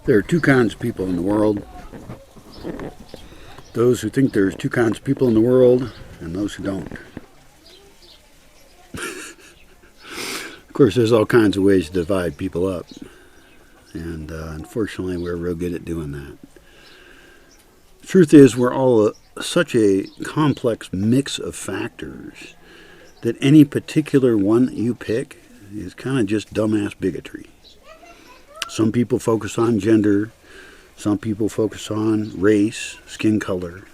There are two kinds of people in the world. Those who think there's two kinds of people in the world, and those who don't. Of course, there's all kinds of ways to divide people up. And unfortunately, we're real good at doing that. The truth is, we're all such a complex mix of factors that any particular one that you pick is kind of just dumbass bigotry. Some people focus on gender. Some people focus on race, skin color,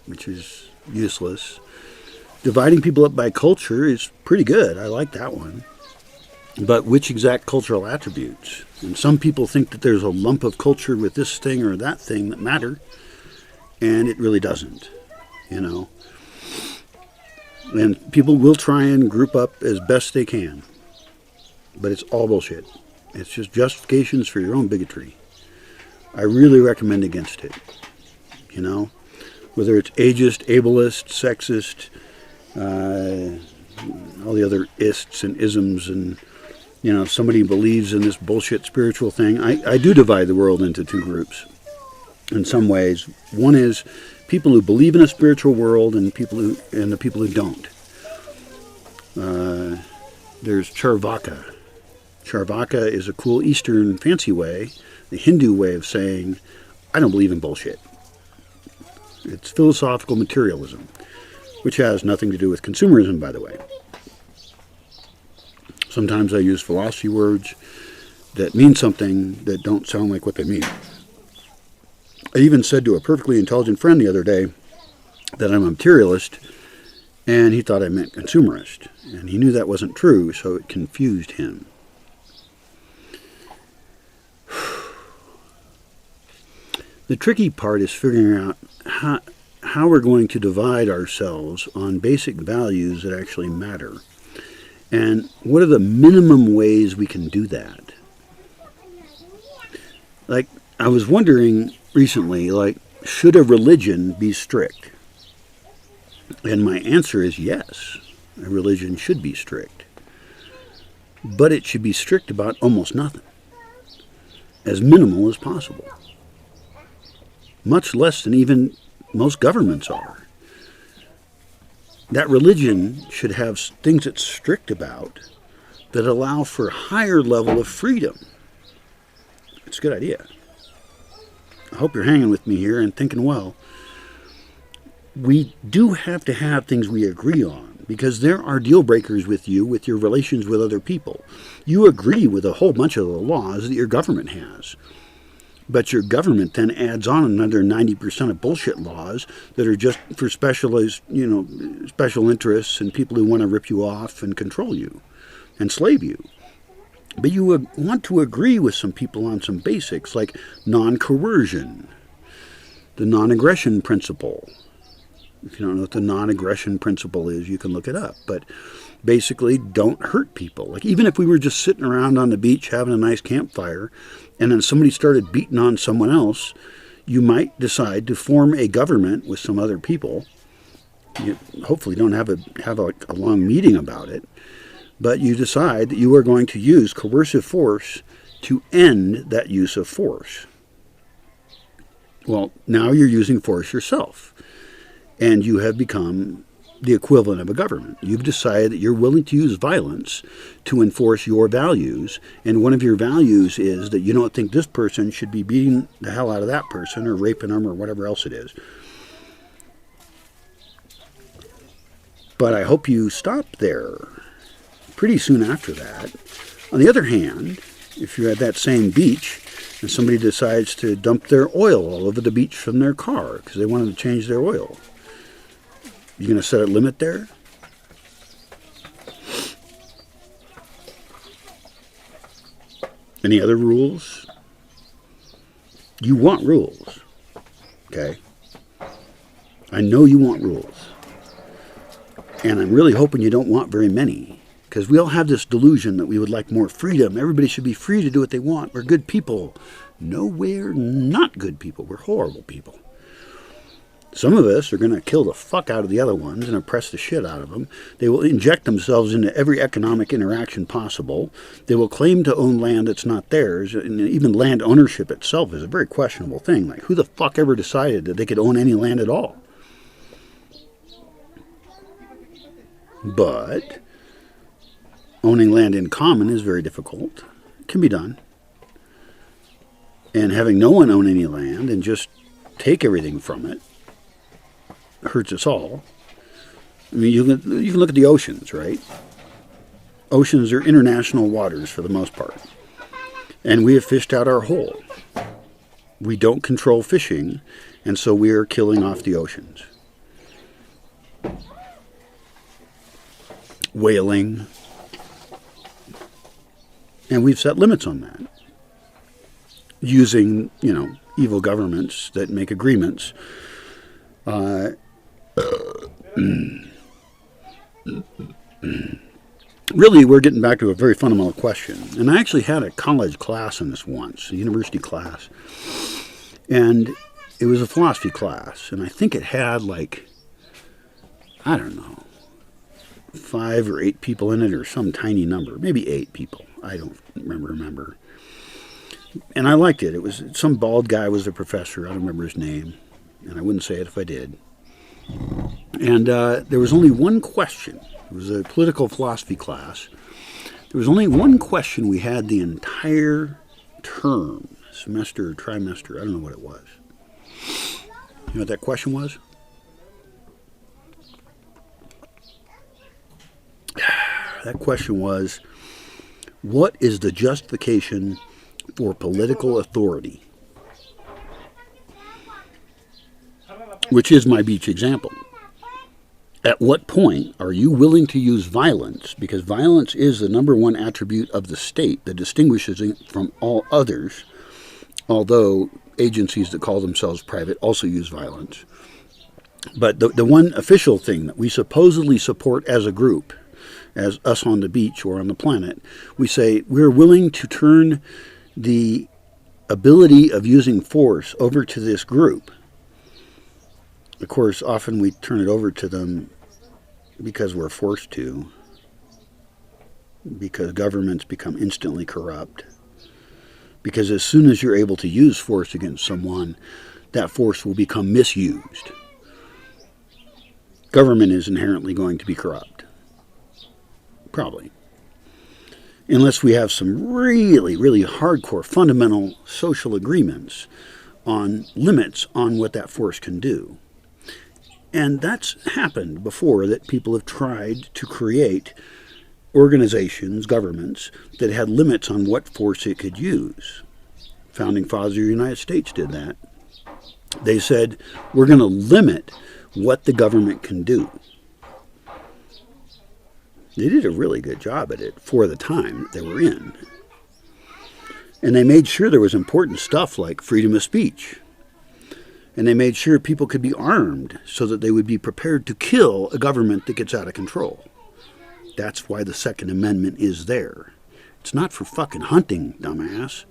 which is useless. Dividing people up by culture is pretty good. I like that one. But which exact cultural attributes? And some people think that there's a lump of culture with this thing or that thing that matter, and it really doesn't, you know. And people will try and group up as best they can, but it's all bullshit. It's just justifications for your own bigotry. I really recommend against it, you know, whether it's ageist, ableist, sexist, all the other ists and isms, and, you know, somebody believes in this bullshit spiritual thing. I do divide the world into two groups in some ways. One is people who believe in a spiritual world and the people who don't. There's Charvaka. Charvaka is a cool Eastern fancy way, the Hindu way of saying, I don't believe in bullshit. It's philosophical materialism, which has nothing to do with consumerism, by the way. Sometimes I use philosophy words that mean something that don't sound like what they mean. I even said to a perfectly intelligent friend the other day that I'm a materialist, and he thought I meant consumerist. And he knew that wasn't true, so it confused him. The tricky part is figuring out how we're going to divide ourselves on basic values that actually matter. And what are the minimum ways we can do that? Like, I was wondering recently, should a religion be strict? And my answer is yes, a religion should be strict. But it should be strict about almost nothing. As minimal as possible. Much less than even most governments are. That religion should have things it's strict about that allow for a higher level of freedom. It's a good idea. I hope you're hanging with me here and thinking well. We do have to have things we agree on, because there are deal breakers with you with your relations with other people. You agree with a whole bunch of the laws that your government has. But your government then adds on another 90% of bullshit laws that are just for special interests and people who want to rip you off and control you, enslave you. But you would want to agree with some people on some basics like non-coercion, the non-aggression principle. If you don't know what the non-aggression principle is, you can look it up. But basically, don't hurt people. Like, even if we were just sitting around on the beach having a nice campfire, and then somebody started beating on someone else, you might decide to form a government with some other people. You hopefully don't have a long meeting about it, but you decide that you are going to use coercive force to end that use of force. Well, now you're using force yourself, and you have become the equivalent of a government. You've decided that you're willing to use violence to enforce your values, and one of your values is that you don't think this person should be beating the hell out of that person or raping them or whatever else it is. But I hope you stop there pretty soon after that. On the other hand, if you're at that same beach and somebody decides to dump their oil all over the beach from their car because they wanted to change their oil, you going to set a limit there? Any other rules? You want rules, okay? I know you want rules. And I'm really hoping you don't want very many, because we all have this delusion that we would like more freedom. Everybody should be free to do what they want. We're good people. No, we're not good people. We're horrible people. Some of us are going to kill the fuck out of the other ones and oppress the shit out of them. They will inject themselves into every economic interaction possible. They will claim to own land that's not theirs. And even land ownership itself is a very questionable thing. Like, who the fuck ever decided that they could own any land at all? But owning land in common is very difficult. It can be done. And having no one own any land and just take everything from it hurts us all. I mean, you can look at the oceans, right? Oceans are international waters for the most part. And we have fished out our whole. We don't control fishing, and so we are killing off the oceans. Whaling. And we've set limits on that. Using, evil governments that make agreements. Really, we're getting back to a very fundamental question. And I actually had a college class on this once, a university class. And it was a philosophy class. And I think it had 5 or 8 people in it, or some tiny number. Maybe 8 people. I don't remember. And I liked it. It was some bald guy was the professor. I don't remember his name. And I wouldn't say it if I did. And there was only one question. It was a political philosophy class. There was only one question we had the entire term, semester, trimester, I don't know what it was. You know what that question was? That question was, what is the justification for political authority? Which is my beach example. At what point are you willing to use violence? Because violence is the number one attribute of the state that distinguishes it from all others, although agencies that call themselves private also use violence. But the one official thing that we supposedly support as a group, as us on the beach or on the planet, we say we're willing to turn the ability of using force over to this group. Of course, often we turn it over to them because we're forced to, because governments become instantly corrupt. Because as soon as you're able to use force against someone, that force will become misused. Government is inherently going to be corrupt. Probably. Unless we have some really, really hardcore, fundamental social agreements on limits on what that force can do. And that's happened before, that people have tried to create organizations, governments, that had limits on what force it could use. Founding Fathers of the United States did that. They said, we're going to limit what the government can do. They did a really good job at it for the time that they were in. And they made sure there was important stuff like freedom of speech. And they made sure people could be armed so that they would be prepared to kill a government that gets out of control. That's why the Second Amendment is there. It's not for fucking hunting, dumbass.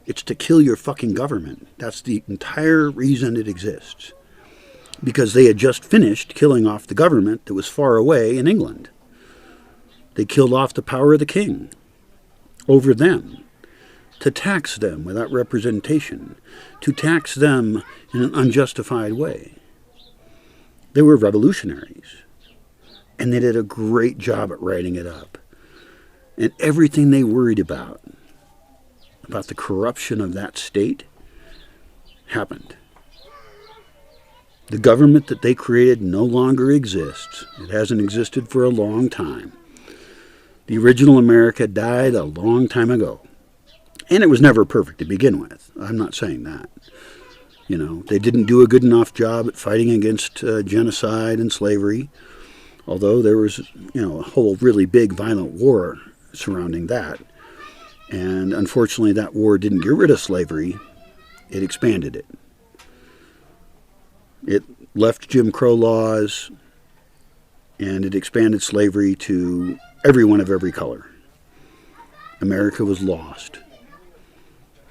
It's to kill your fucking government. That's the entire reason it exists. Because they had just finished killing off the government that was far away in England. They killed off the power of the king over them, to tax them without representation, to tax them in an unjustified way. They were revolutionaries, and they did a great job at writing it up. And everything they worried about the corruption of that state, happened. The government that they created no longer exists. It hasn't existed for a long time. The original America died a long time ago. And it was never perfect to begin with. I'm not saying that. They didn't do a good enough job at fighting against genocide and slavery. Although there was, a whole really big violent war surrounding that. And unfortunately, that war didn't get rid of slavery. It expanded it. It left Jim Crow laws, and it expanded slavery to everyone of every color. America was lost.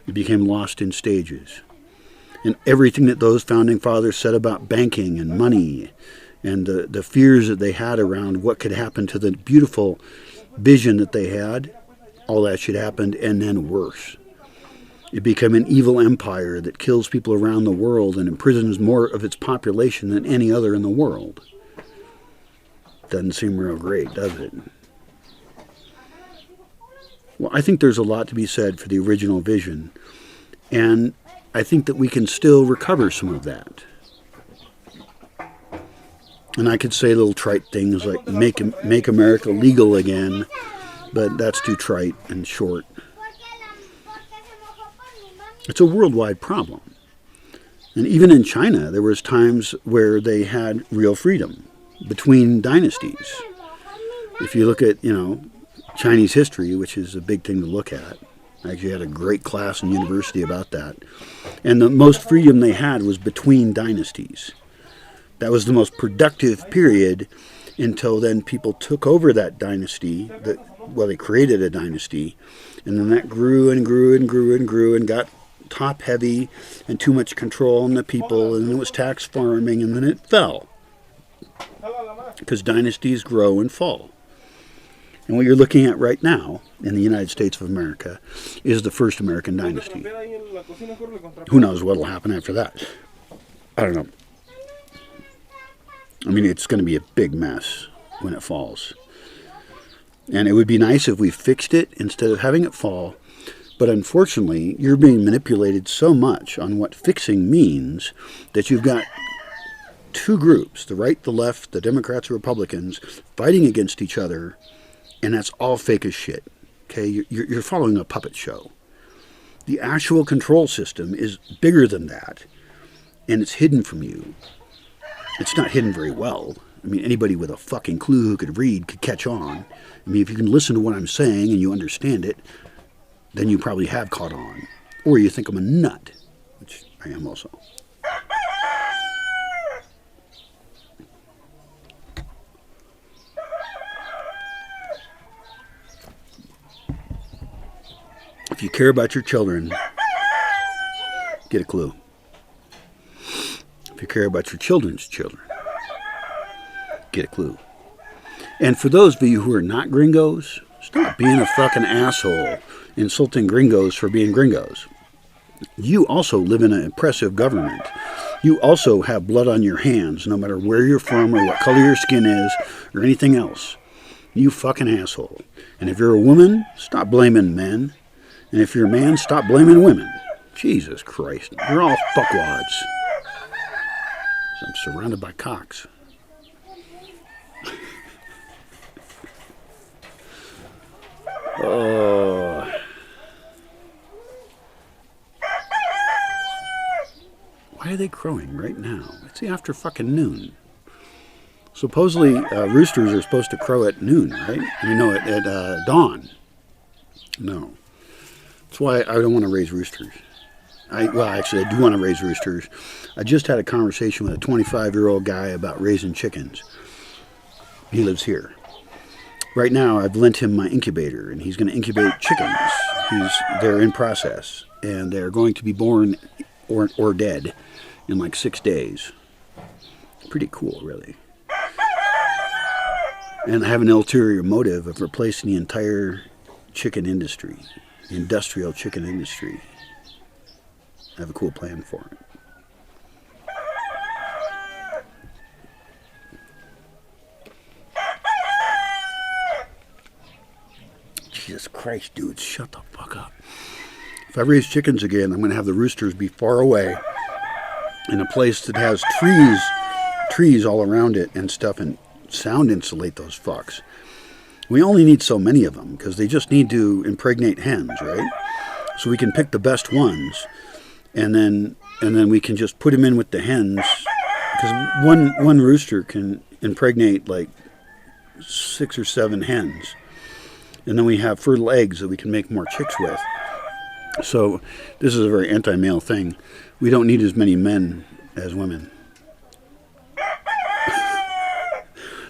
It became lost in stages. and everything that those founding fathers said about banking and money and the fears that they had around what could happen to the beautiful vision that they had, all that shit happened, and then worse. It became an evil empire that kills people around the world and imprisons more of its population than any other in the world. Doesn't seem real great, does it? Well, I think there's a lot to be said for the original vision, and I think that we can still recover some of that. And I could say little trite things like make America legal again, but that's too trite and short. It's a worldwide problem. And even in China, there was times where they had real freedom between dynasties. If you look at, Chinese history, which is a big thing to look at. I actually had a great class in university about that. And the most freedom they had was between dynasties. That was the most productive period until then people took over that dynasty. They created a dynasty. And then that grew and grew and grew and grew and got top heavy and too much control on the people. And then it was tax farming, and then it fell. Because dynasties grow and fall. And what you're looking at right now in the United States of America is the first American dynasty. Who knows what will happen after that? I don't know. I mean, it's going to be a big mess when it falls. And it would be nice if we fixed it instead of having it fall. But unfortunately, you're being manipulated so much on what fixing means that you've got two groups, the right, the left, the Democrats, the Republicans, fighting against each other. And that's all fake as shit. Okay, you're following a puppet show. The actual control system is bigger than that, and it's hidden from you. It's not hidden very well. I mean, anybody with a fucking clue who could read could catch on. I mean, if you can listen to what I'm saying and you understand it, then you probably have caught on. Or you think I'm a nut, which I am also. If you care about your children, get a clue. If you care about your children's children, get a clue. And for those of you who are not gringos, stop being a fucking asshole, insulting gringos for being gringos. You also live in an oppressive government. You also have blood on your hands, no matter where you're from or what color your skin is or anything else. You fucking asshole. And if you're a woman, stop blaming men. And if you're a man, stop blaming women. Jesus Christ. You're all fuckwads. I'm surrounded by cocks. Oh. Why are they crowing right now? It's after fucking noon. Supposedly, roosters are supposed to crow at noon, right? At dawn. No. That's why I don't want to raise roosters. I do want to raise roosters. I just had a conversation with a 25-year-old guy about raising chickens. He lives here. Right now, I've lent him my incubator, and he's going to incubate chickens. They're in process, and they're going to be born or dead in like 6 days. Pretty cool, really. And I have an ulterior motive of replacing the entire chicken industry. Industrial chicken industry. I have a cool plan for it. Jesus Christ, dude, shut the fuck up. If I raise chickens again, I'm going to have the roosters be far away in a place that has trees all around it and stuff, and sound insulate those fucks. We only need so many of them because they just need to impregnate hens, right? So we can pick the best ones, and then we can just put them in with the hens, because one rooster can impregnate like 6 or 7 hens, and then we have fertile eggs that we can make more chicks with. So this is a very anti-male thing. We don't need as many men as women.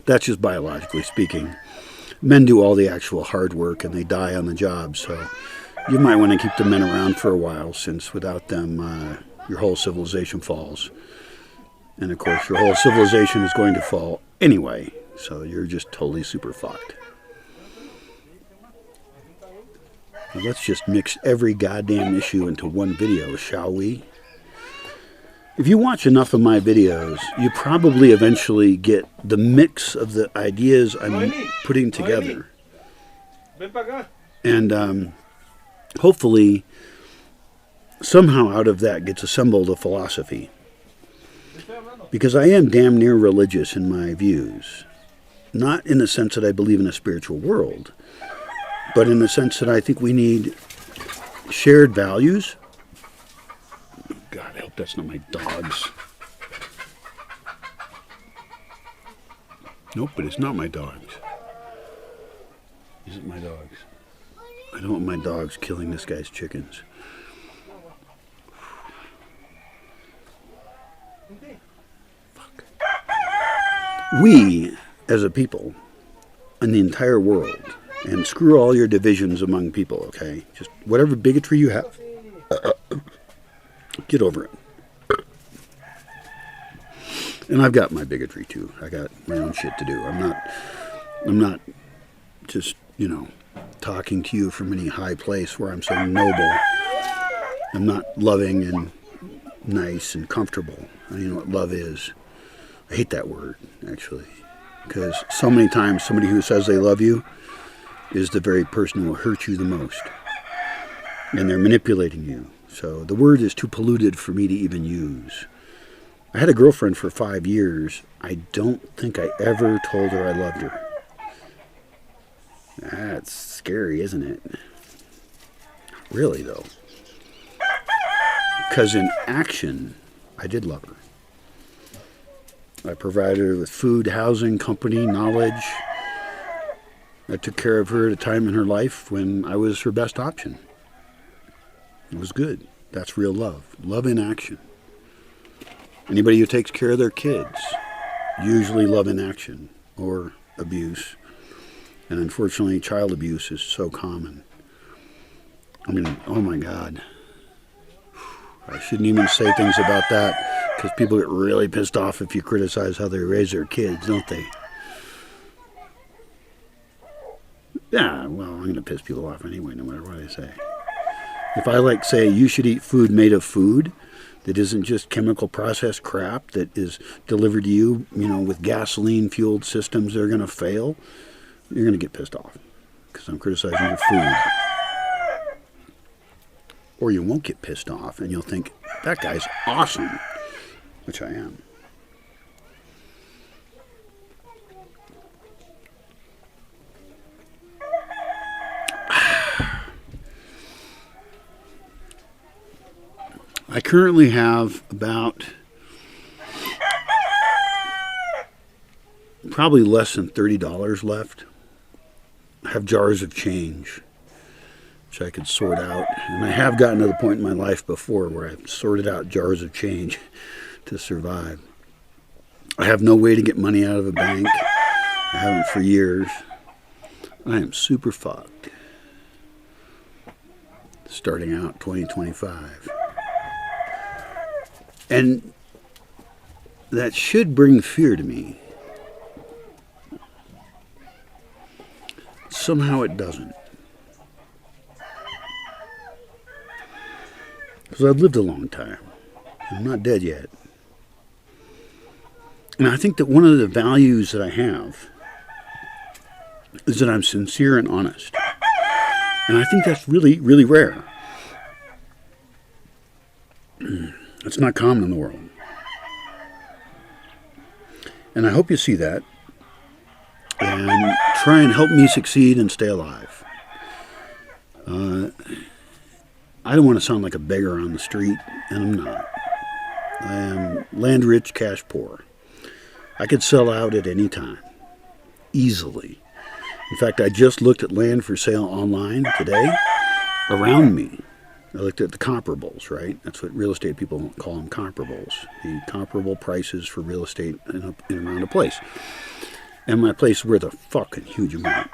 That's just biologically speaking. Men do all the actual hard work and they die on the job, so you might want to keep the men around for a while, since without them your whole civilization falls. And of course, your whole civilization is going to fall anyway. So you're just totally super fucked. Now let's just mix every goddamn issue into one video, shall we? If you watch enough of my videos, you probably eventually get the mix of the ideas I'm putting together. And hopefully, somehow out of that gets assembled a philosophy. Because I am damn near religious in my views. Not in the sense that I believe in a spiritual world, but in the sense that I think we need shared values. God, I hope that's not my dogs. Nope, but it's not my dogs. Is it my dogs? I don't want my dogs killing this guy's chickens. Fuck. We, as a people, in the entire world, and screw all your divisions among people, okay? Just whatever bigotry you have, get over it. And I've got my bigotry too. I got my own shit to do. I'm not just, talking to you from any high place where I'm so noble. I'm not loving and nice and comfortable. You know what love is. I hate that word, actually. Because so many times somebody who says they love you is the very person who will hurt you the most. And they're manipulating you. So the word is too polluted for me to even use. I had a girlfriend for 5 years. I don't think I ever told her I loved her. That's scary, isn't it? Really, though. Because in action, I did love her. I provided her with food, housing, company, knowledge. I took care of her at a time in her life when I was her best option. It was good. That's real love. Love in action. Anybody who takes care of their kids, usually love in action or abuse. And unfortunately, child abuse is so common. I mean, oh my God. I shouldn't even say things about that because people get really pissed off if you criticize how they raise their kids, don't they? Yeah, well, I'm going to piss people off anyway, no matter what I say. If I say you should eat food made of food that isn't just chemical processed crap that is delivered to you, with gasoline-fueled systems that are going to fail, you're going to get pissed off because I'm criticizing your food. Or you won't get pissed off and you'll think, that guy's awesome, which I am. I currently have about probably less than $30 left. I have jars of change, which I could sort out. And I have gotten to the point in my life before where I've sorted out jars of change to survive. I have no way to get money out of a bank. I haven't for years. I am super fucked. Starting out 2025. And that should bring fear to me. Somehow it doesn't. Because I've lived a long time. I'm not dead yet. And I think that one of the values that I have is that I'm sincere and honest. And I think that's really, really rare. It's not common in the world. And I hope you see that. And try and help me succeed and stay alive. I don't want to sound like a beggar on the street, and I'm not. I am land rich, cash poor. I could sell out at any time. Easily. In fact, I just looked at land for sale online today around me. I looked at the comparables, right? That's what real estate people call them, comparables. The comparable prices for real estate in and around a place. And my place is worth a fucking huge amount.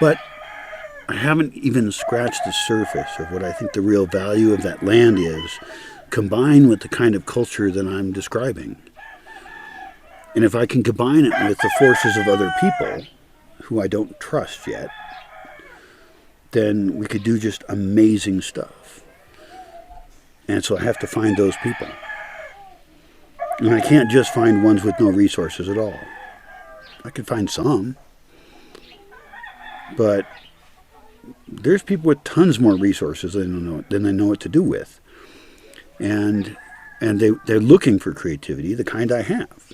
But I haven't even scratched the surface of what I think the real value of that land is, combined with the kind of culture that I'm describing. And if I can combine it with the forces of other people who I don't trust yet, then we could do just amazing stuff. And so I have to find those people. And I can't just find ones with no resources at all. I could find some. But there's people with tons more resources than they know what to do with. And they're looking for creativity, the kind I have.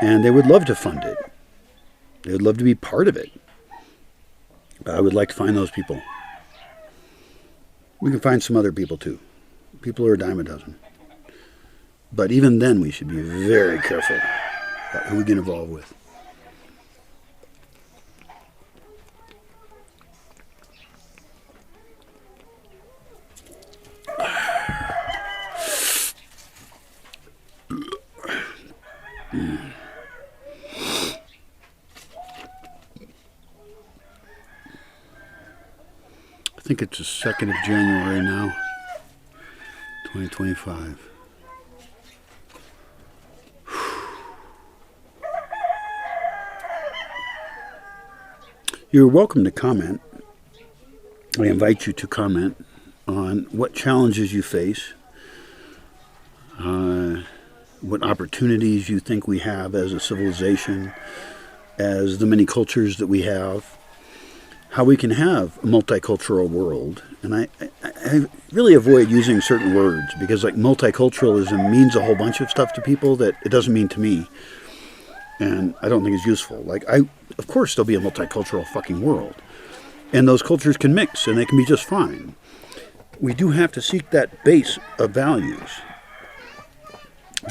And they would love to fund it. They would love to be part of it. But I would like to find those people. We can find some other people too. People who are a dime a dozen. But even then we should be very careful about who we get involved with. I think it's the 2nd of January now, 2025. You're welcome to comment. I invite you to comment on what challenges you face, what opportunities you think we have as a civilization, as the many cultures that we have, how we can have a multicultural world. And I really avoid using certain words because like multiculturalism means a whole bunch of stuff to people that it doesn't mean to me. And I don't think it's useful. Of course there'll be a multicultural fucking world. And those cultures can mix and they can be just fine. We do have to seek that base of values.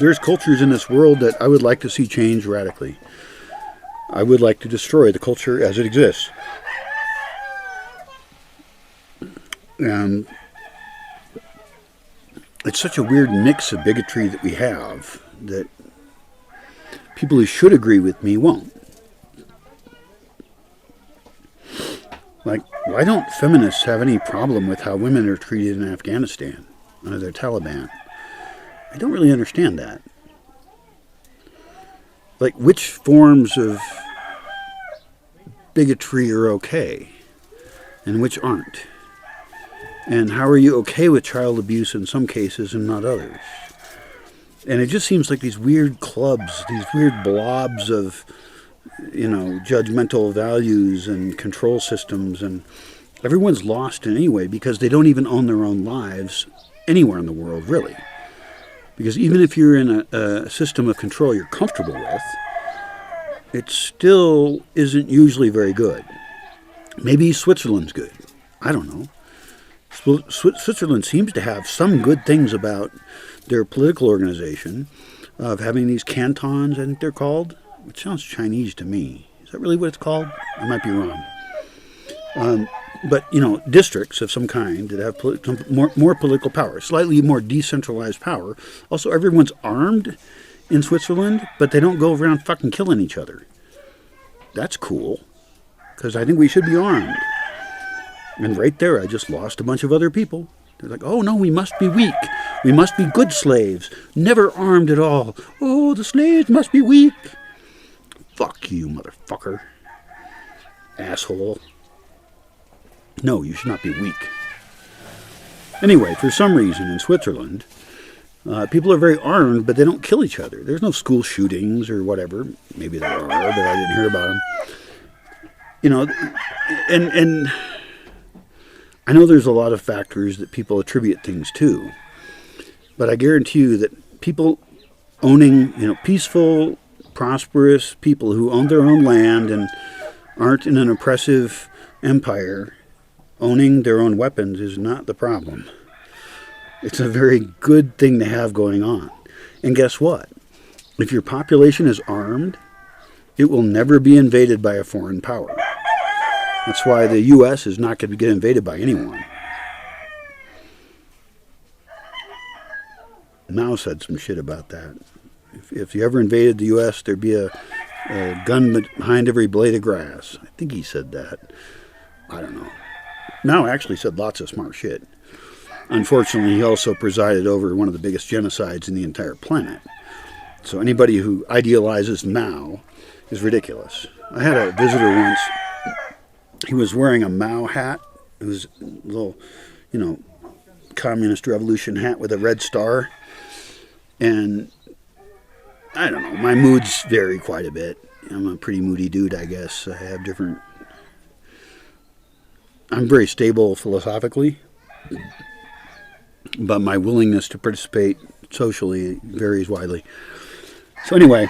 There's cultures in this world that I would like to see change radically. I would like to destroy the culture as it exists. And it's such a weird mix of bigotry that we have that people who should agree with me won't. Like, why don't feminists have any problem with how women are treated in Afghanistan under the Taliban? I don't really understand that. Like, which forms of bigotry are okay and which aren't? And how are you okay with child abuse in some cases and not others? And it just seems like these weird clubs, these weird blobs of, judgmental values and control systems, and everyone's lost in any way because they don't even own their own lives anywhere in the world, really. Because even if you're in a system of control you're comfortable with, it still isn't usually very good. Maybe Switzerland's good. I don't know. Switzerland seems to have some good things about their political organization of having these cantons, I think they're called, which sounds Chinese to me. Is that really what it's called? I might be wrong. But, districts of some kind that have more political power, slightly more decentralized power. Also, everyone's armed in Switzerland, but they don't go around fucking killing each other. That's cool, because I think we should be armed. And right there, I just lost a bunch of other people. They're like, oh no, we must be weak. We must be good slaves, never armed at all. Oh, the slaves must be weak. Fuck you, motherfucker. Asshole. No, you should not be weak. Anyway, for some reason in Switzerland, people are very armed, but they don't kill each other. There's no school shootings or whatever. Maybe there are, but I didn't hear about them. And I know there's a lot of factors that people attribute things to, but I guarantee you that people owning, peaceful, prosperous people who own their own land and aren't in an oppressive empire, owning their own weapons is not the problem. It's a very good thing to have going on. And guess what? If your population is armed, it will never be invaded by a foreign power. That's why the U.S. is not going to get invaded by anyone. Mao said some shit about that. If you ever invaded the U.S., there'd be a gun behind every blade of grass. I think he said that. I don't know. Mao actually said lots of smart shit. Unfortunately, he also presided over one of the biggest genocides in the entire planet. So anybody who idealizes Mao is ridiculous. I had a visitor once. He was wearing a Mao hat. It was a little, communist revolution hat with a red star. And I don't know, my moods vary quite a bit. I'm a pretty moody dude, I guess. I have different... I'm very stable philosophically, but my willingness to participate socially varies widely. So anyway,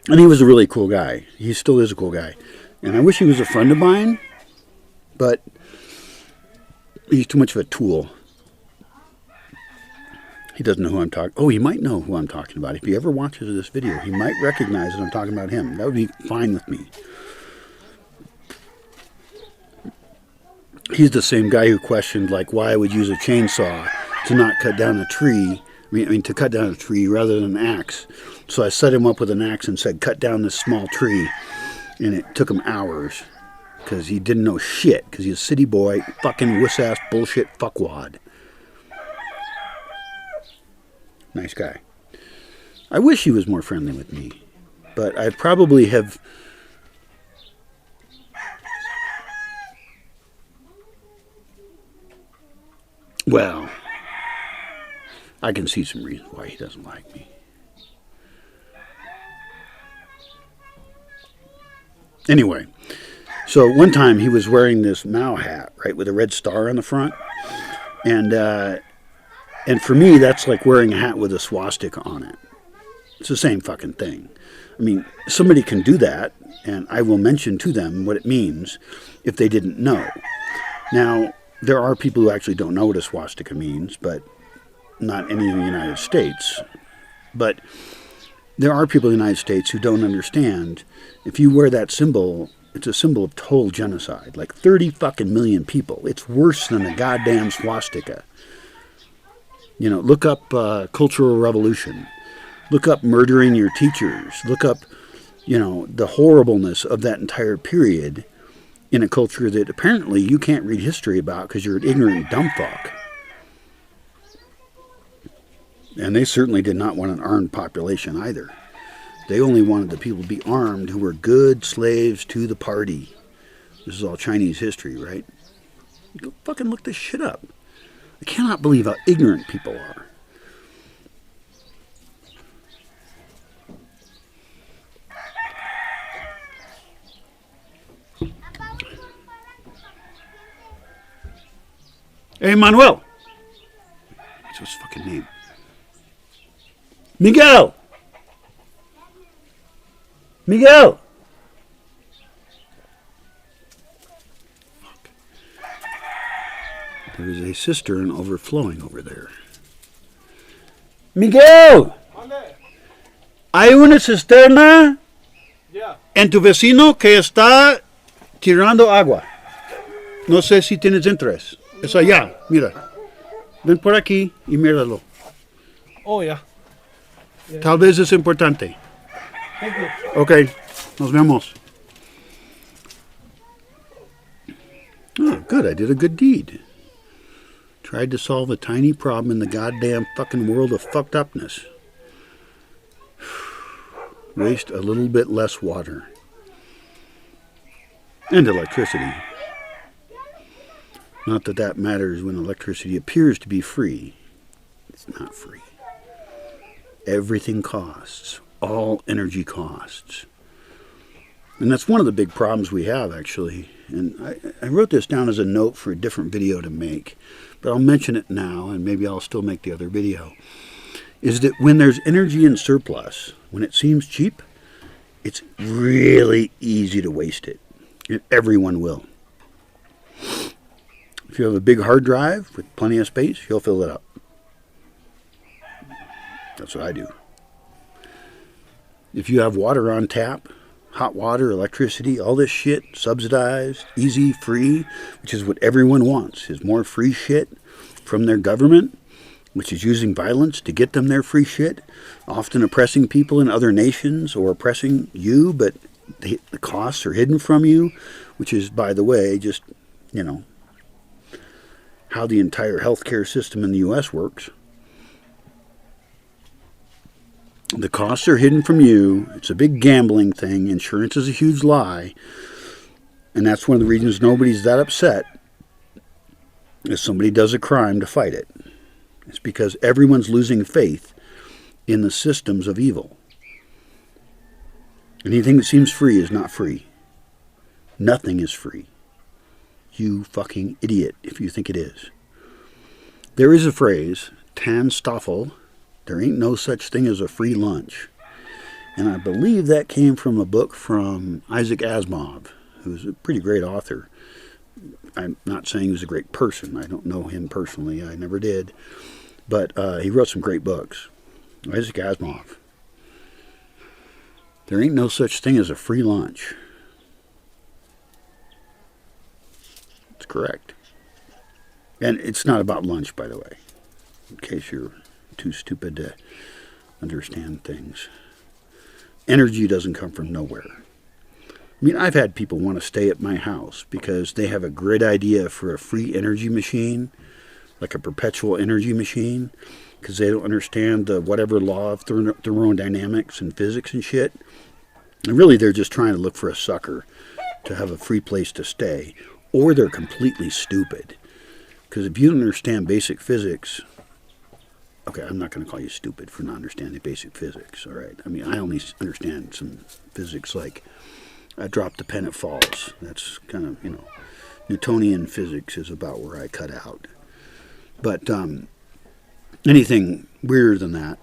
and he was a really cool guy. He still is a cool guy. And I wish he was a friend of mine, but he's too much of a tool. He doesn't know who I'm talking... Oh, he might know who I'm talking about. If he ever watches this video, he might recognize that I'm talking about him. That would be fine with me. He's the same guy who questioned, like, why I would use a chainsaw to not cut down a tree. I mean, to cut down a tree rather than an axe. So I set him up with an axe and said, cut down this small tree. And it took him hours. Because he didn't know shit. Because he's a city boy, fucking wuss-ass bullshit fuckwad. Nice guy. I wish he was more friendly with me. But I probably have... Well, I can see some reasons why he doesn't like me. Anyway, so one time he was wearing this Mao hat, right, with a red star on the front. And for me, that's like wearing a hat with a swastika on it. It's the same fucking thing. I mean, somebody can do that, and I will mention to them what it means if they didn't know. Now, there are people who actually don't know what a swastika means, but not any in the United States. But there are people in the United States who don't understand. If you wear that symbol, it's a symbol of total genocide. Like 30 fucking million people. It's worse than a goddamn swastika. Look up Cultural Revolution. Look up murdering your teachers. Look up, the horribleness of that entire period in a culture that apparently you can't read history about because you're an ignorant dumb fuck. And they certainly did not want an armed population either. They only wanted the people to be armed who were good slaves to the party. This is all Chinese history, right? Go fucking look this shit up. I cannot believe how ignorant people are. Hey, Manuel. What's his fucking name? Miguel. Miguel. Fuck. There is a cistern overflowing over there. Miguel. Hay una cisterna en tu vecino que está tirando agua. No sé si tienes interés. Es allá, mira. Ven por aquí y míralo. Oh, yeah. Tal vez es importante. Thank you. Okay, nos vemos. Oh, good, I did a good deed. Tried to solve a tiny problem in the goddamn fucking world of fucked upness. Waste a little bit less water. And electricity. Not that that matters when electricity appears to be free. It's not free. Everything costs. All energy costs. And that's one of the big problems we have, actually. And I wrote this down as a note for a different video to make. But I'll mention it now, and maybe I'll still make the other video. Is that when there's energy in surplus, when it seems cheap, it's really easy to waste it. And everyone will. If you have a big hard drive with plenty of space, you'll fill it up. That's what I do. If you have water on tap, hot water, electricity, all this shit, subsidized, easy, free, which is what everyone wants, is more free shit from their government, which is using violence to get them their free shit, often oppressing people in other nations or oppressing you, but the costs are hidden from you, which is, by the way, just, how the entire healthcare system in the U.S. works. The costs are hidden from you. It's a big gambling thing. Insurance is a huge lie. And that's one of the reasons nobody's that upset if somebody does a crime to fight it. It's because everyone's losing faith in the systems of evil. Anything that seems free is not free. Nothing is free. You fucking idiot if you think it is. There is a phrase, tan Stoffel, there ain't no such thing as a free lunch. And I believe that came from a book from Isaac Asimov, who's a pretty great author. I'm not saying he was a great person. I don't know him personally. I never did. But he wrote some great books. Isaac Asimov. There ain't no such thing as a free lunch. It's correct. And it's not about lunch, by the way, in case you're too stupid to understand things. Energy doesn't come from nowhere. I mean, I've had people want to stay at my house because they have a great idea for a free energy machine, like a perpetual energy machine, because they don't understand the whatever law of thermodynamics and physics and shit. And really, they're just trying to look for a sucker to have a free place to stay, or they're completely stupid. Because if you don't understand basic physics, okay, I'm not going to call you stupid for not understanding basic physics, all right? I mean, I only understand some physics like I drop the pen, it falls. That's kind of, Newtonian physics is about where I cut out. But anything weirder than that,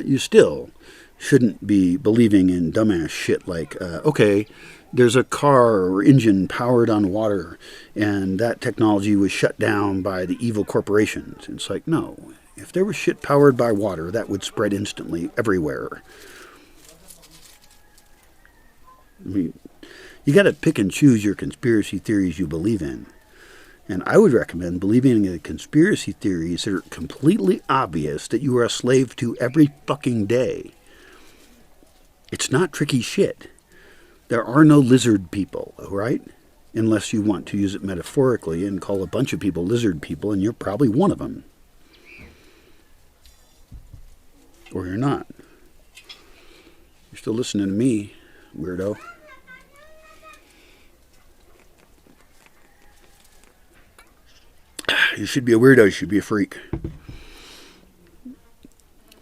you still shouldn't be believing in dumbass shit like, okay, there's a car or engine powered on water, and that technology was shut down by the evil corporations. It's like, no. If there was shit powered by water, that would spread instantly everywhere. I mean, you got to pick and choose your conspiracy theories you believe in. And I would recommend believing in conspiracy theories that are completely obvious that you are a slave to every fucking day. It's not tricky shit. There are no lizard people, right? Unless you want to use it metaphorically and call a bunch of people lizard people, and you're probably one of them. Or you're not. You're still listening to me, weirdo. You should be a weirdo. You should be a freak.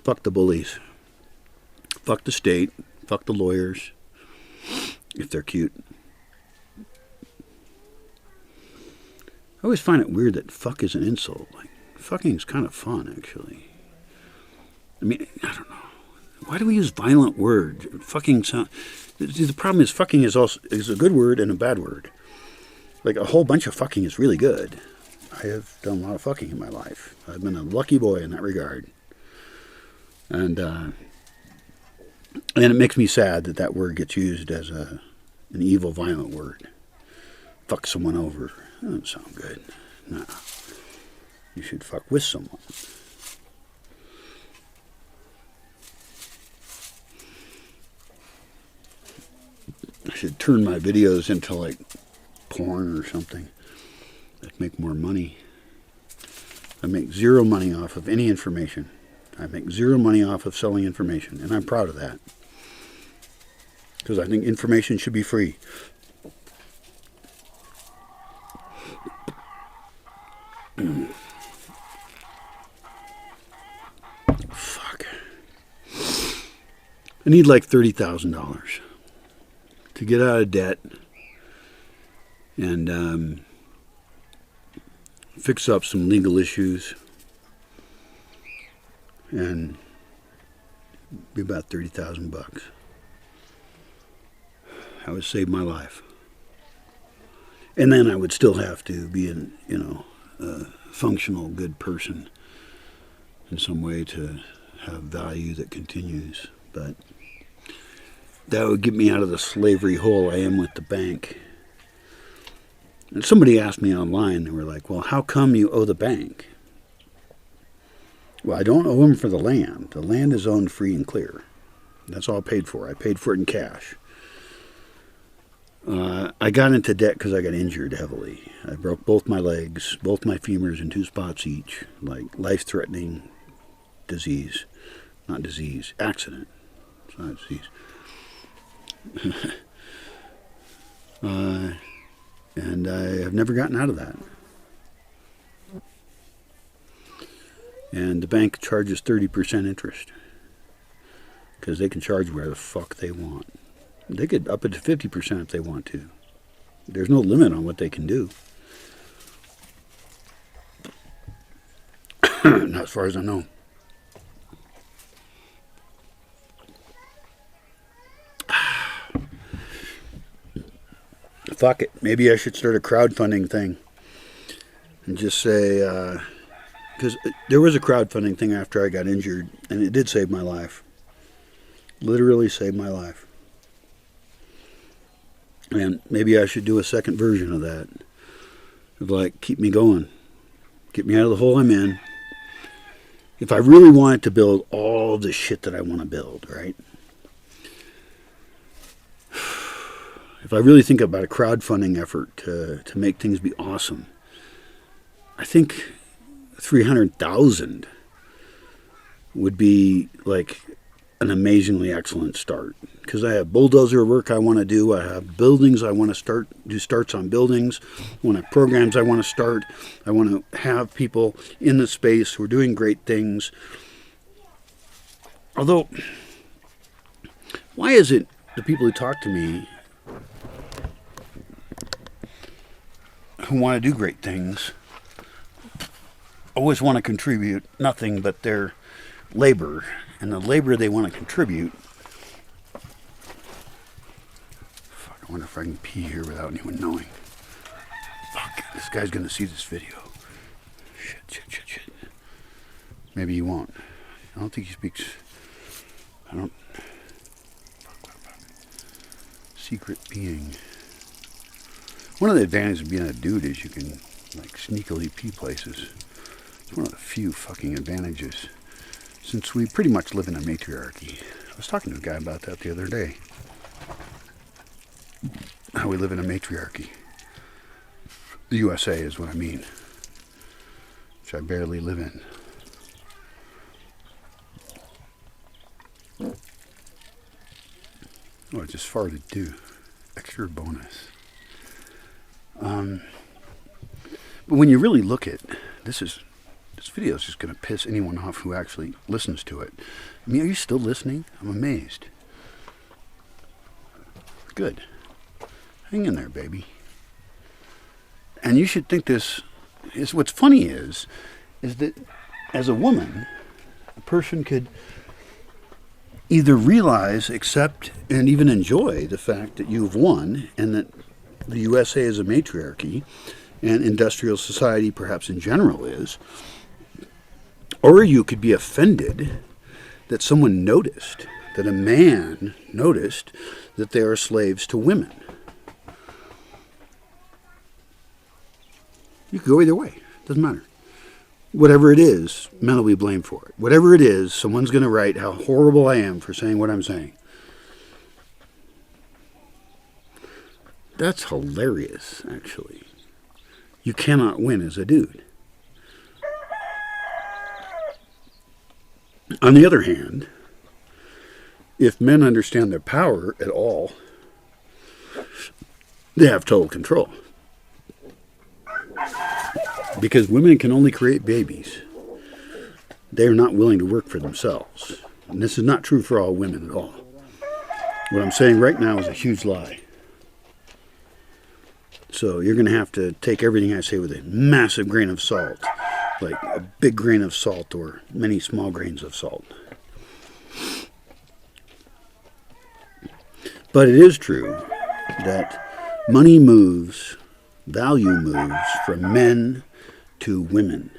Fuck the bullies. Fuck the state. Fuck the lawyers. If they're cute. I always find it weird that fuck is an insult. Like, fucking's kind of fun, actually. I mean, I don't know. Why do we use violent words? Fucking sound. The problem is fucking is a good word and a bad word. Like, a whole bunch of fucking is really good. I have done a lot of fucking in my life. I've been a lucky boy in that regard. And it makes me sad that word gets used as an evil, violent word. Fuck someone over. That doesn't sound good. No. You should fuck with someone. I should turn my videos into like porn or something. I'd make more money. I make zero money off of any information. I make zero money off of selling information, and I'm proud of that. Because I think information should be free. Fuck. I need like $30,000 to get out of debt and fix up some legal issues and be about $30,000. I would save my life. And then I would still have to be a functional, good person in some way to have value that continues. But that would get me out of the slavery hole I am with the bank. And somebody asked me online, they were like, well, how come you owe the bank? Well, I don't owe them for the land. The land is owned free and clear. That's all I paid for. I paid for it in cash. I got into debt because I got injured heavily. I broke both my legs, both my femurs in 2 spots each, like life-threatening disease. Not disease, accident. It's not disease. And I have never gotten out of that. And the bank charges 30% interest. Because they can charge where the fuck they want. They could up it to 50% if they want to. There's no limit on what they can do. Not as far as I know. Fuck it. Maybe I should start a crowdfunding thing. And just say, because there was a crowdfunding thing after I got injured, and it did save my life. Literally saved my life. And maybe I should do a second version of that. Of like, keep me going. Get me out of the hole I'm in. If I really wanted to build all the shit that I want to build, right? If I really think about a crowdfunding effort to make things be awesome, I think 300,000 would be like an amazingly excellent start. Because I have bulldozer work I want to do. I have buildings I want to do starts on buildings. I want to have programs I want to start. I want to have people in the space who are doing great things. Although, why is it the people who talk to me who want to do great things always want to contribute nothing but their labor, and the labor they want to contribute. Fuck, I wonder if I can pee here without anyone knowing. Fuck, this guy's gonna see this video. Shit. Maybe he won't. I don't think he speaks. I don't. Fuck. Secret peeing. One of the advantages of being a dude is you can, like, sneakily pee places. It's one of the few fucking advantages. Since we pretty much live in a matriarchy. I was talking to a guy about that the other day. How we live in a matriarchy. The USA is what I mean. Which I barely live in. Oh, I just farted too. Extra bonus. But when you really look at this video is just going to piss anyone off who actually listens to it. I mean, are you still listening? I'm amazed. Good. Hang in there, baby. And you should think this is what's funny is that as a woman, a person could either realize, accept, and even enjoy the fact that you've won and that the USA is a matriarchy and industrial society perhaps in general is, or you could be offended that someone noticed, that a man noticed that they are slaves to women. You could go either way. Doesn't matter. Whatever it is, men will be blamed for it. Whatever it is, someone's going to write how horrible I am for saying what I'm saying. That's hilarious, actually. You cannot win as a dude. On the other hand, if men understand their power at all, they have total control. Because women can only create babies. They are not willing to work for themselves. And this is not true for all women at all. What I'm saying right now is a huge lie. So you're going to have to take everything I say with a massive grain of salt. Like a big grain of salt or many small grains of salt. But it is true that money moves, value moves from men to women.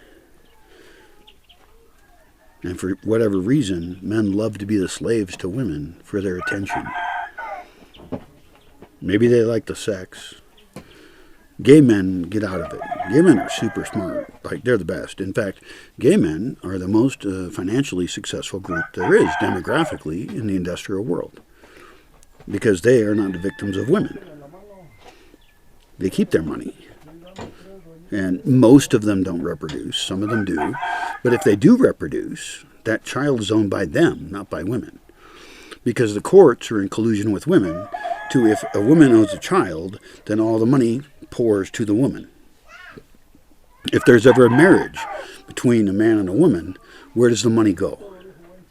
And for whatever reason, men love to be the slaves to women for their attention. Maybe they like the sex. Gay men get out of it. Gay men are super smart. Like, they're the best. In fact, gay men are the most financially successful group there is demographically in the industrial world. Because they are not the victims of women. They keep their money. And most of them don't reproduce. Some of them do. But if they do reproduce, that child is owned by them, not by women. Because the courts are in collusion with women to, if a woman owns a child, then all the money pours to the woman. If there's ever a marriage between a man and a woman, where does the money go?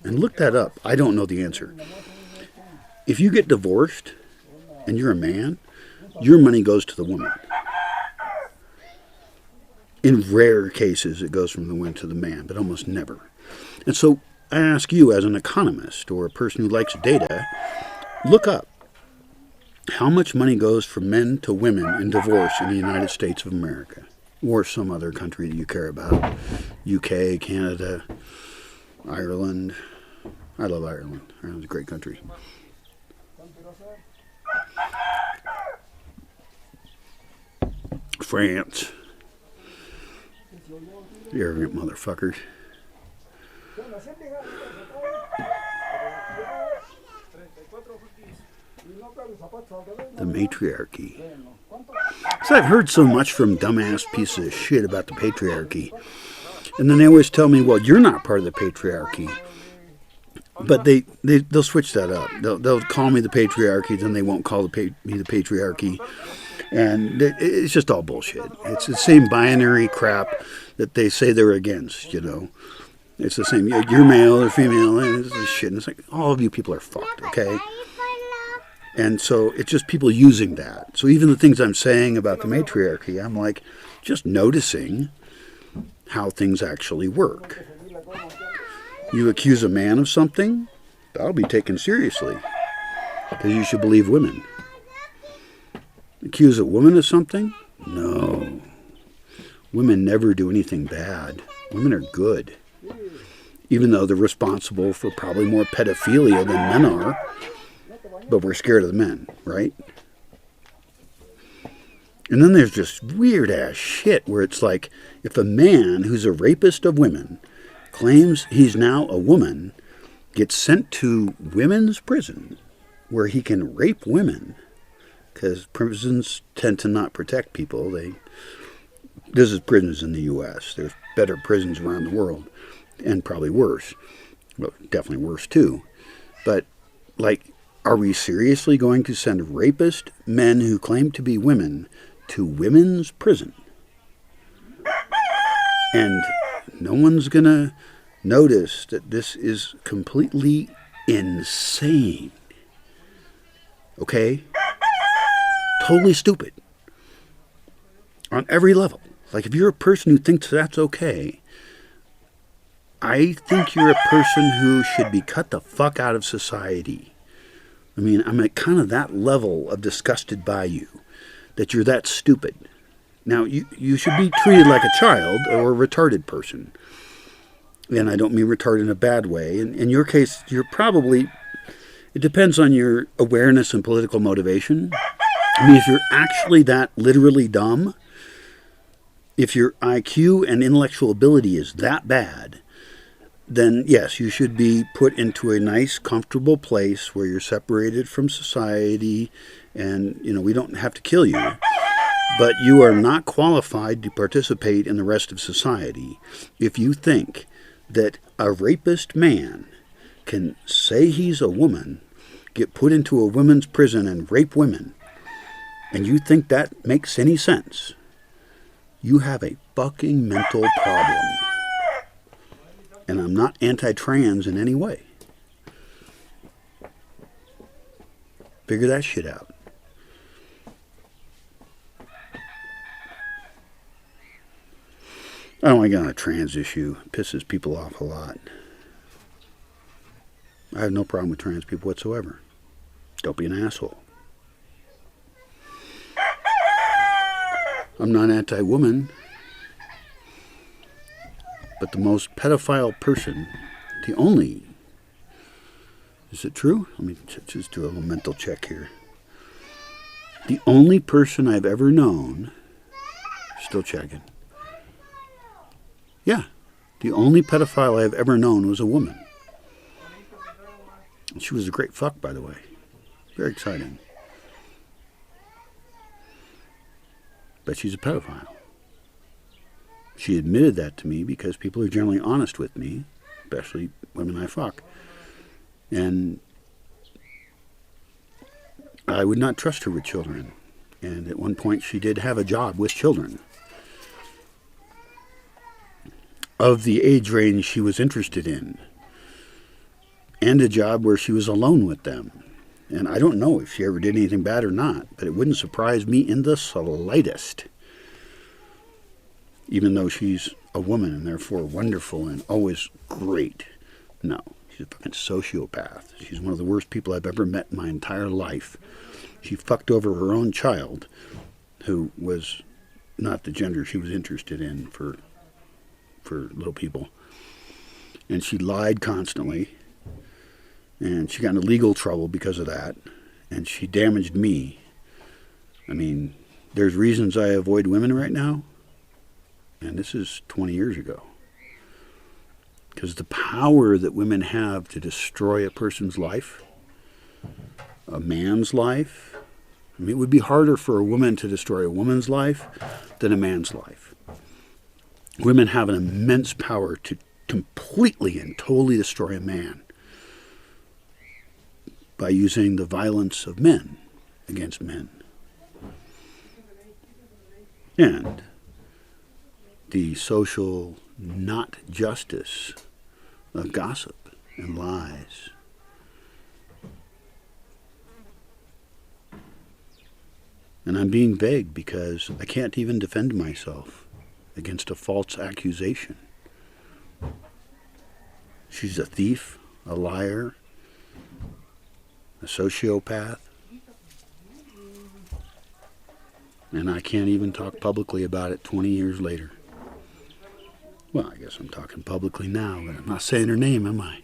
And look that up. I don't know the answer. If you get divorced and you're a man, your money goes to the woman. In rare cases, it goes from the woman to the man, but almost never. And so I ask you, as an economist or a person who likes data, look up how much money goes from men to women in divorce in the United States of America, or some other country that you care about. UK, Canada, Ireland. I love Ireland. Ireland's a great country. France. You arrogant motherfuckers. The matriarchy. So I've heard so much from dumbass pieces of shit about the patriarchy. And then they always tell me, well, you're not part of the patriarchy. But they'll switch that up. They'll call me the patriarchy, then they won't call me the patriarchy. And it's just all bullshit. It's the same binary crap that they say they're against, you know. It's the same. You're male or female, and it's shit. And it's like, all of you people are fucked, okay? And so it's just people using that. So even the things I'm saying about the matriarchy, I'm like, just noticing how things actually work. You accuse a man of something, that'll be taken seriously. Because you should believe women. Accuse a woman of something? No. Women never do anything bad. Women are good. Even though they're responsible for probably more pedophilia than men are. But we're scared of the men, right? And then there's just weird ass shit where it's like, if a man who's a rapist of women claims he's now a woman, gets sent to women's prison where he can rape women, because prisons tend to not protect people. This is prisons in the U.S. There's better prisons around the world, and probably worse. Well, definitely worse too. But, like, are we seriously going to send rapist men who claim to be women to women's prison? And no one's going to notice that this is completely insane. Okay? Totally stupid. On every level. Like, if you're a person who thinks that's okay, I think you're a person who should be cut the fuck out of society. I mean, I'm at kind of that level of disgusted by you, that you're that stupid. Now, you should be treated like a child or a retarded person. And I don't mean retarded in a bad way. In your case, you're probably, it depends on your awareness and political motivation. I mean, if you're actually that literally dumb, if your IQ and intellectual ability is that bad, then yes, you should be put into a nice, comfortable place where you're separated from society and, you know, we don't have to kill you. But you are not qualified to participate in the rest of society if you think that a rapist man can say he's a woman, get put into a women's prison and rape women, and you think that makes any sense. You have a fucking mental problem. And I'm not anti-trans in any way. Figure that shit out. I don't want to get on a trans issue. It pisses people off a lot. I have no problem with trans people whatsoever. Don't be an asshole. I'm not anti-woman. But the most pedophile person, the only, is it true? Let me just do a little mental check here. The only person I've ever known, still checking. Yeah, the only pedophile I've ever known was a woman. And she was a great fuck, by the way. Very exciting. but she's a pedophile. She admitted that to me because people are generally honest with me, especially women I fuck. And I would not trust her with children. And at one point she did have a job with children of the age range she was interested in, and a job where she was alone with them. And I don't know if she ever did anything bad or not, but it wouldn't surprise me in the slightest. Even though she's a woman and therefore wonderful and always great. No, she's a fucking sociopath. She's one of the worst people I've ever met in my entire life. She fucked over her own child, who was not the gender she was interested in for little people. And she lied constantly. And she got into legal trouble because of that. And she damaged me. I mean, there's reasons I avoid women right now. And this is 20 years ago. Because the power that women have to destroy a person's life, a man's life, I mean, it would be harder for a woman to destroy a woman's life than a man's life. Women have an immense power to completely and totally destroy a man by using the violence of men against men. And the social not justice of gossip and lies. And I'm being vague because I can't even defend myself against a false accusation. She's a thief, a liar, a sociopath, and I can't even talk publicly about it 20 years later. Well, I guess I'm talking publicly now, but I'm not saying her name, am I?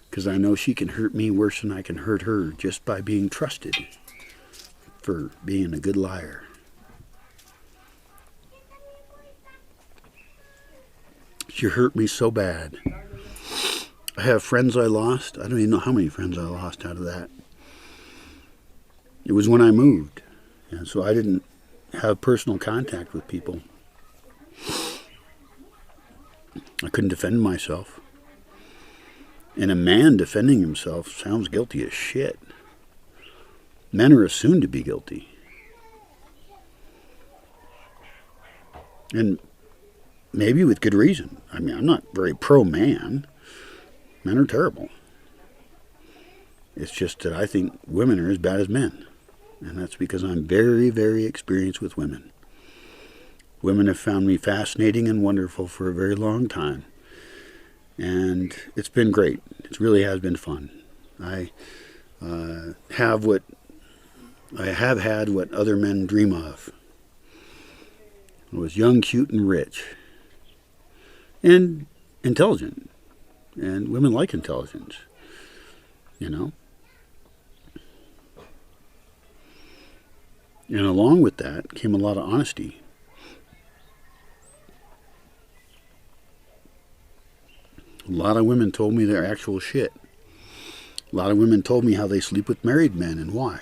Because I know she can hurt me worse than I can hurt her just by being trusted for being a good liar. She hurt me so bad. I have friends I lost. I don't even know how many friends I lost out of that. It was when I moved, and so I didn't have personal contact with people. I couldn't defend myself. And a man defending himself sounds guilty as shit. Men are assumed to be guilty. And maybe with good reason. I mean, I'm not very pro-man. Men are terrible. It's just that I think women are as bad as men. And that's because I'm very, very experienced with women. Women have found me fascinating and wonderful for a very long time. And it's been great. It really has been fun. I have had what other men dream of. I was young, cute, and rich. And intelligent. And women like intelligence. You know? And along with that came a lot of honesty. A lot of women told me their actual shit. A lot of women told me how they sleep with married men and why.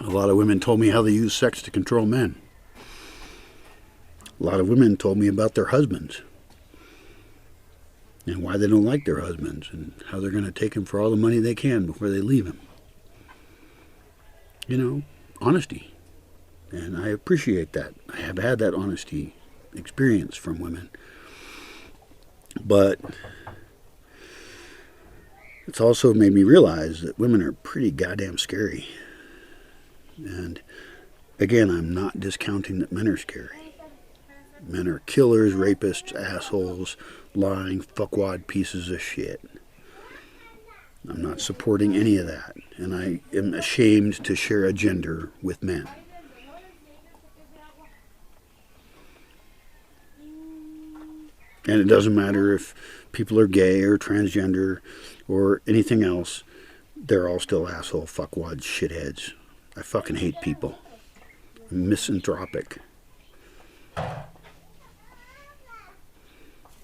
A lot of women told me how they use sex to control men. A lot of women told me about their husbands and why they don't like their husbands and how they're going to take them for all the money they can before they leave them. You know, honesty. And I appreciate that. I have had that honesty experience from women. But it's also made me realize that women are pretty goddamn scary. And again, I'm not discounting that men are scary. Men are killers, rapists, assholes, lying, fuckwad pieces of shit. I'm not supporting any of that. And I am ashamed to share a gender with men. And it doesn't matter if people are gay or transgender or anything else. They're all still asshole, fuckwads, shitheads. I fucking hate people. I'm misanthropic.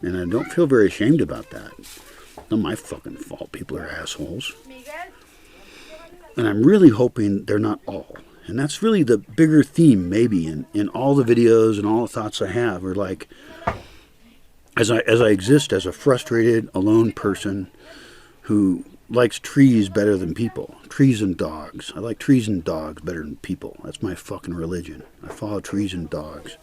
And I don't feel very ashamed about that. It's not my fucking fault people are assholes. And I'm really hoping they're not all. And that's really the bigger theme, maybe, in all the videos and all the thoughts I have are like, as I exist as a frustrated, alone person who likes trees better than people. Trees and dogs. I like trees and dogs better than people. That's my fucking religion. I follow trees and dogs.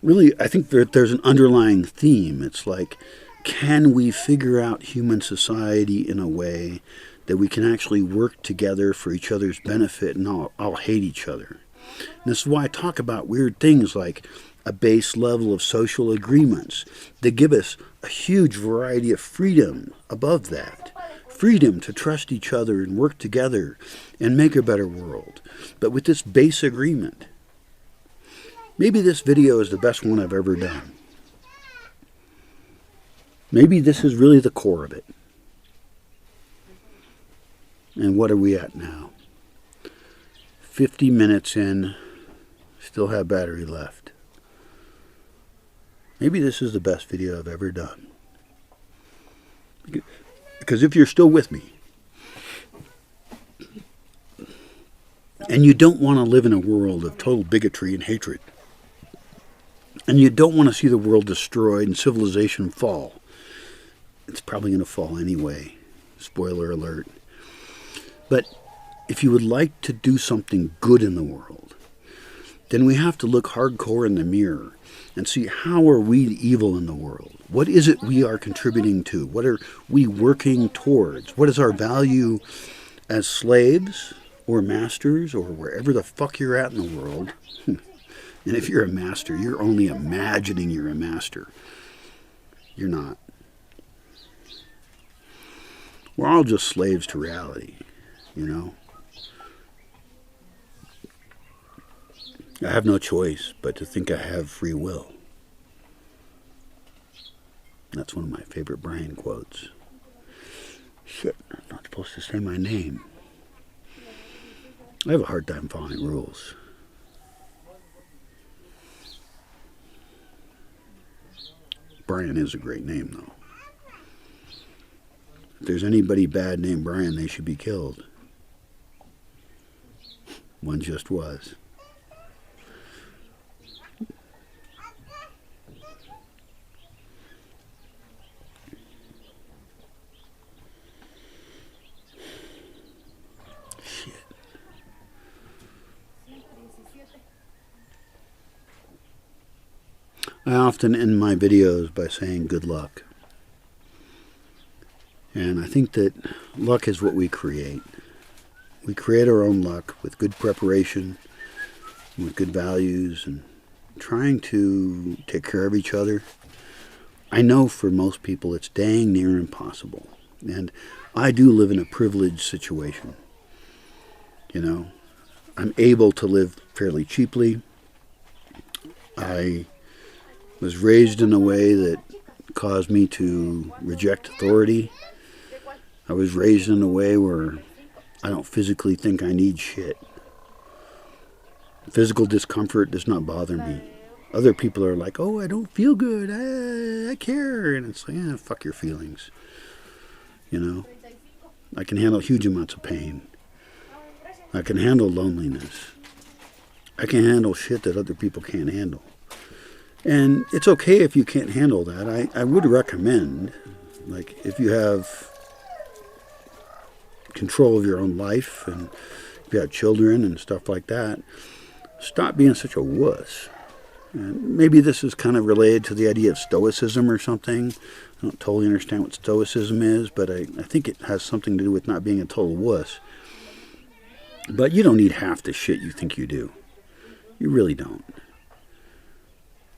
Really, I think there's an underlying theme. It's like, can we figure out human society in a way that we can actually work together for each other's benefit and all hate each other? And this is why I talk about weird things like a base level of social agreements that give us a huge variety of freedom above that. Freedom to trust each other and work together and make a better world. But with this base agreement, maybe this video is the best one I've ever done. Maybe this is really the core of it. And what are we at now? 50 minutes in, still have battery left. Maybe this is the best video I've ever done. Because if you're still with me, and you don't want to live in a world of total bigotry and hatred, and you don't want to see the world destroyed and civilization fall, it's probably going to fall anyway. Spoiler alert. But if you would like to do something good in the world, then we have to look hardcore in the mirror and see how are we the evil in the world. What is it we are contributing to? What are we working towards? What is our value as slaves or masters or wherever the fuck you're at in the world? And if you're a master, you're only imagining you're a master. You're not. We're all just slaves to reality, you know? I have no choice but to think I have free will. That's one of my favorite Brian quotes. Shit, I'm not supposed to say my name. I have a hard time following rules. Brian is a great name, though. If there's anybody bad named Brian, they should be killed. One just was. Shit. I often end my videos by saying good luck. And I think that luck is what we create. We create our own luck with good preparation, with good values, and trying to take care of each other. I know for most people it's dang near impossible. And I do live in a privileged situation. You know, I'm able to live fairly cheaply. I was raised in a way that caused me to reject authority. I was raised in a way where I don't physically think I need shit. Physical discomfort does not bother me. Other people are like, oh, I don't feel good. I care. And it's like, fuck your feelings. You know? I can handle huge amounts of pain. I can handle loneliness. I can handle shit that other people can't handle. And it's okay if you can't handle that. I would recommend, like, if you have control of your own life and if you have children and stuff like that, stop being such a wuss. And maybe this is kind of related to the idea of stoicism or something. I don't totally understand what stoicism is, but I think it has something to do with not being a total wuss. But you don't need half the shit you think you do. You really don't.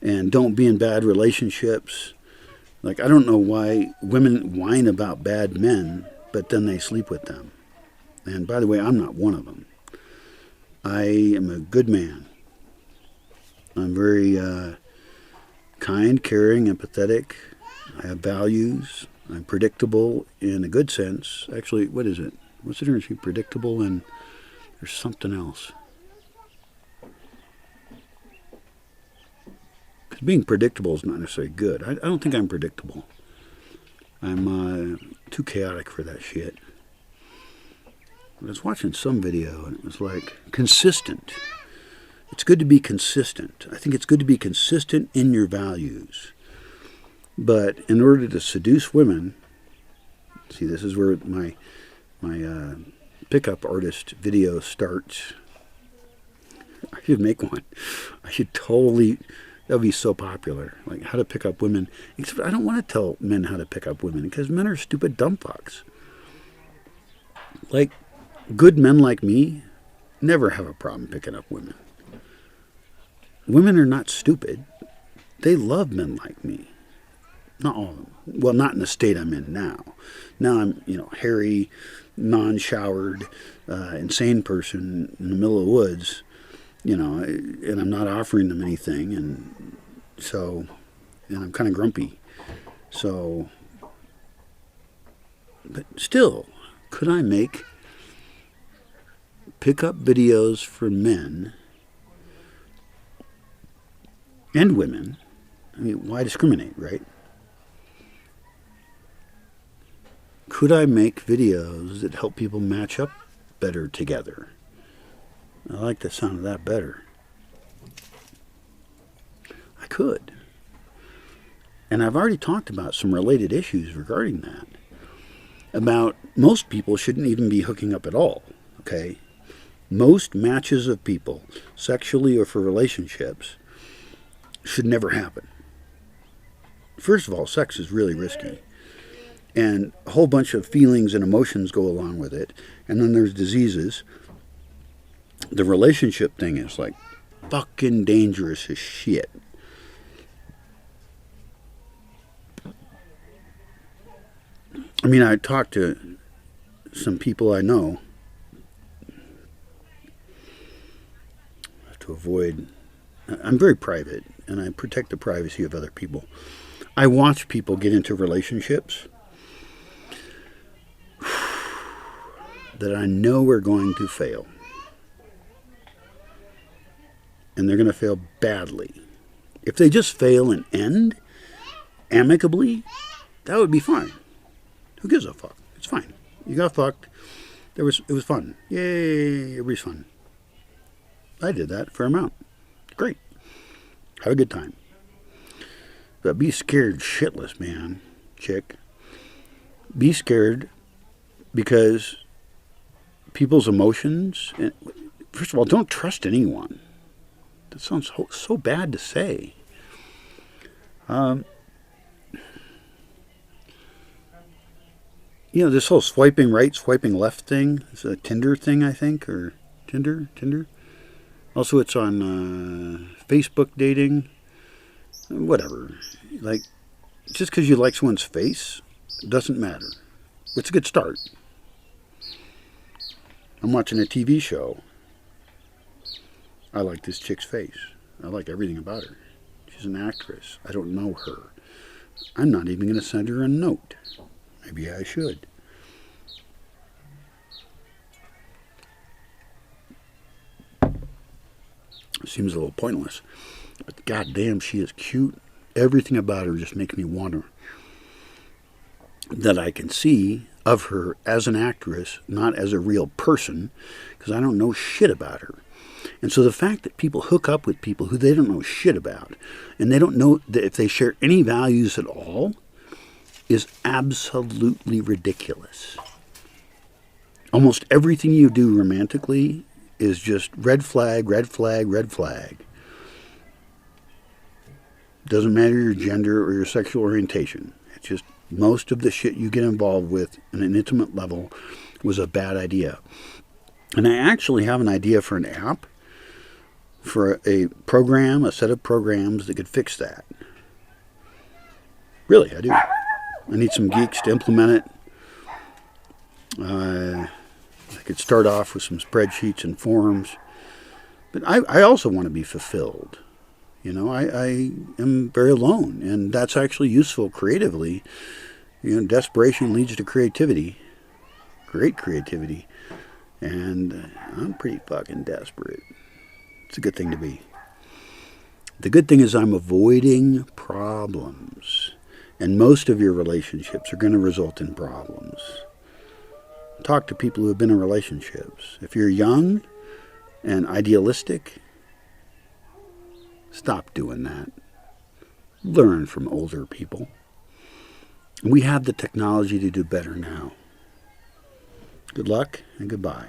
And don't be in bad relationships. Like, I don't know why women whine about bad men, but then they sleep with them. And by the way, I'm not one of them. I am a good man. I'm very kind, caring, empathetic. I have values. I'm predictable in a good sense. Actually, what is it? What's the difference between predictable and there's something else? Because being predictable is not necessarily good. I don't think I'm predictable. I'm too chaotic for that shit. I was watching some video and it was like, consistent. It's good to be consistent. I think it's good to be consistent in your values. But in order to seduce women, see, this is where my pickup artist video starts. I should make one. I should totally, that would be so popular. Like how to pick up women. Except I don't want to tell men how to pick up women because men are stupid dumb fucks. Like good men like me never have a problem picking up women. Women are not stupid. They love men like me. Not all of them. Well, not in the state I'm in now. Now I'm, hairy, non-showered, insane person in the middle of the woods, and I'm not offering them anything, and I'm kind of grumpy. So, but still, could I make pickup videos for men and women? I mean, why discriminate, right? Could I make videos that help people match up better together? I like the sound of that better. I could. And I've already talked about some related issues regarding that. About most people shouldn't even be hooking up at all, okay? Most matches of people, sexually or for relationships, should never happen. First of all, sex is really risky. And a whole bunch of feelings and emotions go along with it. And then there's diseases. The relationship thing is like fucking dangerous as shit. I mean, I talked to some people I know to avoid. I'm very private, and I protect the privacy of other people. I watch people get into relationships that I know are going to fail. And they're going to fail badly. If they just fail and end amicably, that would be fine. Who gives a fuck? It's fine. You got fucked. It was fun. Yay, everybody's fun. I did that a fair amount. Great. Have a good time. But be scared shitless, man, chick. Be scared because people's emotions, first of all, don't trust anyone. That sounds so bad to say. This whole swiping right, swiping left thing, it's a Tinder thing, I think, or Tinder. Also, it's on Facebook dating, whatever. Like, just because you like someone's face doesn't matter. It's a good start. I'm watching a TV show. I like this chick's face. I like everything about her. She's an actress. I don't know her. I'm not even going to send her a note. Maybe I should. Seems a little pointless. But goddamn, she is cute. Everything about her just makes me want her. That I can see of her as an actress, not as a real person, because I don't know shit about her. And so the fact that people hook up with people who they don't know shit about, and they don't know that if they share any values at all, is absolutely ridiculous. Almost everything you do romantically is just red flag, red flag, red flag. Doesn't matter your gender or your sexual orientation. It's just most of the shit you get involved with on an intimate level was a bad idea. And I actually have an idea for an app, for a program, a set of programs that could fix that. Really, I do. I need some geeks to implement it. I could start off with some spreadsheets and forms. But I also want to be fulfilled. I am very alone, and that's actually useful creatively. Desperation leads to creativity. Great creativity. And I'm pretty fucking desperate. It's a good thing to be. The good thing is I'm avoiding problems. And most of your relationships are going to result in problems. talk to people who have been in relationships. If you're young and idealistic, stop doing that. Learn from older people. We have the technology to do better now. Good luck and goodbye.